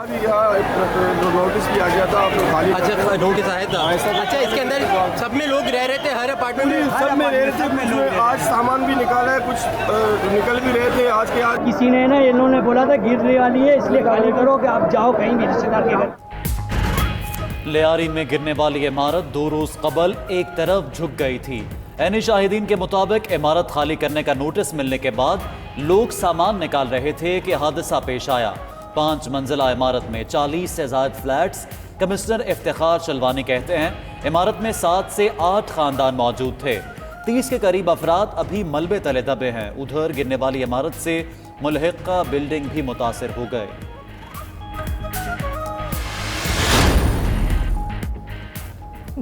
بھی نوٹس کیا گیا تھا آپ لوگ خالی. اچھا نوٹس آیا تھا. اچھا اس کے اندر سب میں لوگ رہ رہے تھے, ہر اپارٹمنٹ میں سب میں رہ رہے تھے. کچھ میں آج سامان بھی نکالا ہے, کچھ نکل بھی رہے تھے آج کے آج. کسی نے نا انہوں نے بولا تھا گرنے والی ہے اس لیے خالی کرو کہ آپ جاؤ کہیں بھی رشتے دار کے گھر. لیاری میں گرنے والی عمارت 2 روز قبل ایک طرف جھک گئی تھی. عینی شاہدین کے مطابق عمارت خالی کرنے کا نوٹس ملنے کے بعد لوگ سامان نکال رہے تھے کہ حادثہ پیش آیا. 5 منزلہ عمارت میں 40 سے زائد فلیٹس. کمشنر افتخار شلوانی کہتے ہیں عمارت میں 7 سے 8 خاندان موجود تھے. 30 کے قریب افراد ابھی ملبے تلے دبے ہیں. ادھر گرنے والی عمارت سے ملحقہ بلڈنگ بھی متاثر ہو گئے.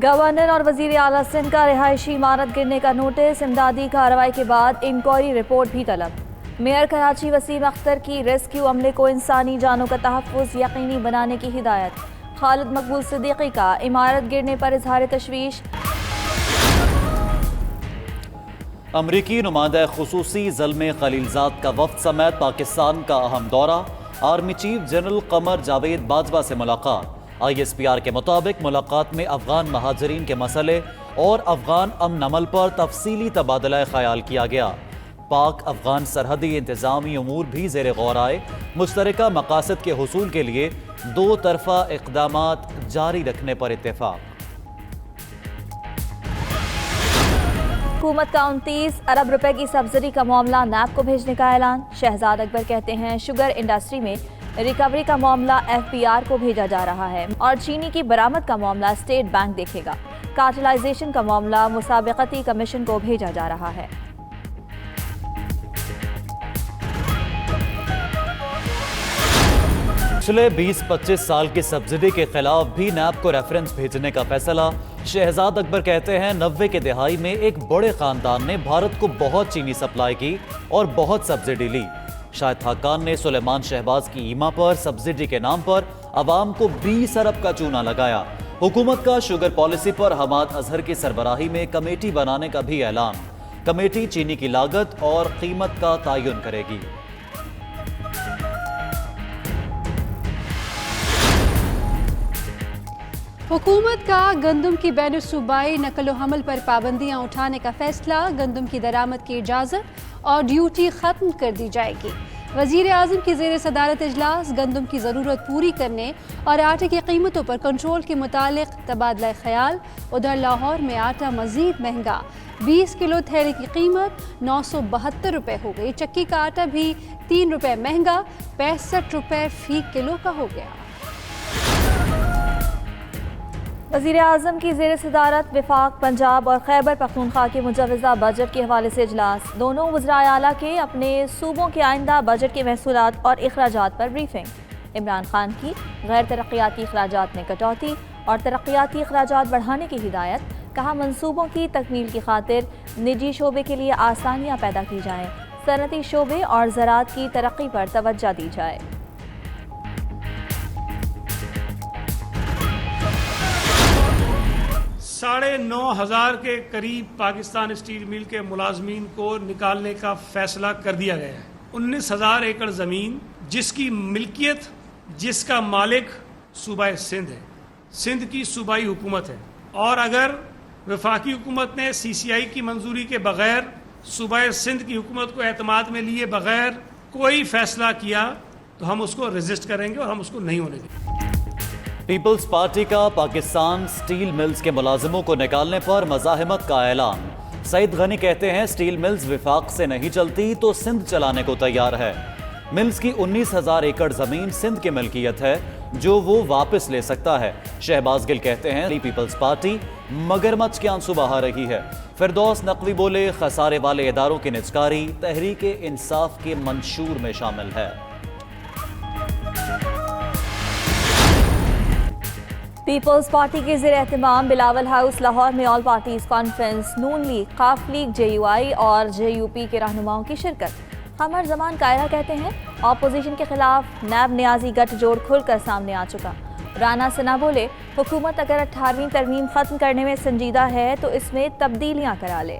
گورنر اور وزیر اعلیٰ سندھ کا رہائشی عمارت گرنے کا نوٹس. امدادی کارروائی کے بعد انکوائری رپورٹ بھی طلب. میئر کراچی وسیم اختر کی ریسکیو عملے کو انسانی جانوں کا تحفظ یقینی بنانے کی ہدایت. خالد مقبول صدیقی کا عمارت گرنے پر اظہار تشویش. امریکی نمائندہ خصوصی زلمے خلیلزاد کا وفد سمیت پاکستان کا اہم دورہ. Army chief general Qamar Javed Bajwa سے ملاقات. ISPR کے مطابق ملاقات میں افغان مہاجرین کے مسئلے اور افغان امن عمل پر تفصیلی تبادلہ خیال کیا گیا. پاک افغان سرحدی انتظامی امور بھی زیر غور آئے. مشترکہ مقاصد کے حصول کے لیے 2 طرفہ اقدامات جاری رکھنے پر اتفاق. حکومت کا 29 ارب روپے کی سبسڈی کا معاملہ نیب کو بھیجنے کا اعلان. شہزاد اکبر کہتے ہیں شوگر انڈسٹری میں ریکوری کا معاملہ FPR کو بھیجا جا رہا ہے اور چینی کی برآمد کا معاملہ اسٹیٹ بینک دیکھے گا. کارٹلائزیشن کا معاملہ مسابقتی کمیشن کو بھیجا جا رہا ہے. پچھلے 20-25 سال کی سبسڈی کے خلاف بھی نیب کو ریفرنس بھیجنے کا فیصلہ. شہزاد اکبر کہتے ہیں 90 کے دہائی میں ایک بڑے خاندان نے بھارت کو بہت چینی سپلائی کی اور بہت سبسڈی لی. شاہد خاقان نے سلیمان شہباز کی ایما پر سبسڈی کے نام پر عوام کو 20 ارب کا چونا لگایا. حکومت کا شوگر پالیسی پر حماد اظہر کی سربراہی میں کمیٹی بنانے کا بھی اعلان. کمیٹی چینی کی لاگت اور قیمت کا تعین کرے گی. حکومت کا گندم کی بین الصوبائی نقل و حمل پر پابندیاں اٹھانے کا فیصلہ. گندم کی درآمد کی اجازت اور ڈیوٹی ختم کر دی جائے گی. وزیر اعظم کی زیر صدارت اجلاس. گندم کی ضرورت پوری کرنے اور آٹے کی قیمتوں پر کنٹرول کے متعلق تبادلہ خیال. ادھر لاہور میں آٹا مزید مہنگا. 20 کلو تھیلے کی قیمت 972 روپے ہو گئی. چکی کا آٹا بھی 3 روپے مہنگا 65 روپے فی کلو کا ہو گیا. وزیر اعظم کی زیر صدارت وفاق پنجاب اور خیبر پختونخوا کے مجوزہ بجٹ کے حوالے سے اجلاس. دونوں وزرائے اعلیٰ کے اپنے صوبوں کے آئندہ بجٹ کے محصولات اور اخراجات پر بریفنگ. عمران خان کی غیر ترقیاتی اخراجات میں کٹوتی اور ترقیاتی اخراجات بڑھانے کی ہدایت. کہا منصوبوں کی تکمیل کی خاطر نجی شعبے کے لیے آسانیاں پیدا کی جائیں. صنعتی شعبے اور زراعت کی ترقی پر توجہ دی جائے. $9,500 کے قریب پاکستان اسٹیل مل کے ملازمین کو نکالنے کا فیصلہ کر دیا گیا ہے. 19,000 ایکڑ زمین جس کی ملکیت جس کا مالک صوبہ سندھ ہے. سندھ کی صوبائی حکومت ہے اور اگر وفاقی حکومت نے CCI کی منظوری کے بغیر صوبہ سندھ کی حکومت کو اعتماد میں لیے بغیر کوئی فیصلہ کیا تو ہم اس کو ریزسٹ کریں گے اور ہم اس کو نہیں ہونے دیں گے. پیپلز پارٹی کا پاکستان سٹیل ملز کے ملازموں کو نکالنے پر مزاحمت کا اعلان. سعید غنی کہتے ہیں سٹیل ملز وفاق سے نہیں چلتی تو سندھ چلانے کو تیار ہے. ملز کی 19,000 ایکڑ زمین سندھ کی ملکیت ہے جو وہ واپس لے سکتا ہے. شہباز گل کہتے ہیں پیپلز پارٹی مگرمچھ کے آنسو بہا رہی ہے. فردوس نقوی بولے خسارے والے اداروں کی نجکاری تحریک انصاف کے منشور میں شامل ہے. پیپلز پارٹی کے زیر اہتمام بلاول ہاؤس لاہور میں آل پارٹیز کانفرنس. نون لیگ، قاف لیگ، JUI اور JUP کے رہنماؤں کی شرکت. قمر زمان قائرہ کہتے ہیں اپوزیشن کے خلاف نیب نیازی گٹھ جوڑ کھل کر سامنے آ چکا. رانا ثنا بولے حکومت اگر 18ویں ترمیم ختم کرنے میں سنجیدہ ہے تو اس میں تبدیلیاں کرا لے.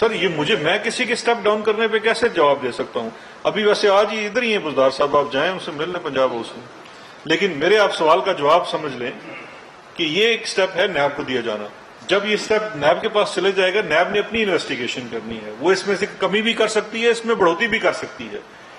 سر یہ میں کسی کے سٹیپ ڈاؤن کرنے پہ کیسے جواب دے سکتا ہوں؟ ابھی ویسے آج ہی ادھر ہی ہیں بزدار صاحب، آپ جائیں ان سے مل لیں پنجاب ہاؤس میں. لیکن میرے آپ سوال کا جواب سمجھ لیں کہ یہ ایک سٹیپ ہے نیب کو دیا جانا. جب یہ سٹیپ نیب کے پاس چلے جائے گا، نیب نے اپنی انویسٹیگیشن کرنی ہے. وہ اس میں سے کمی بھی کر سکتی ہے، اس میں بڑھوتری بھی کر سکتی ہے.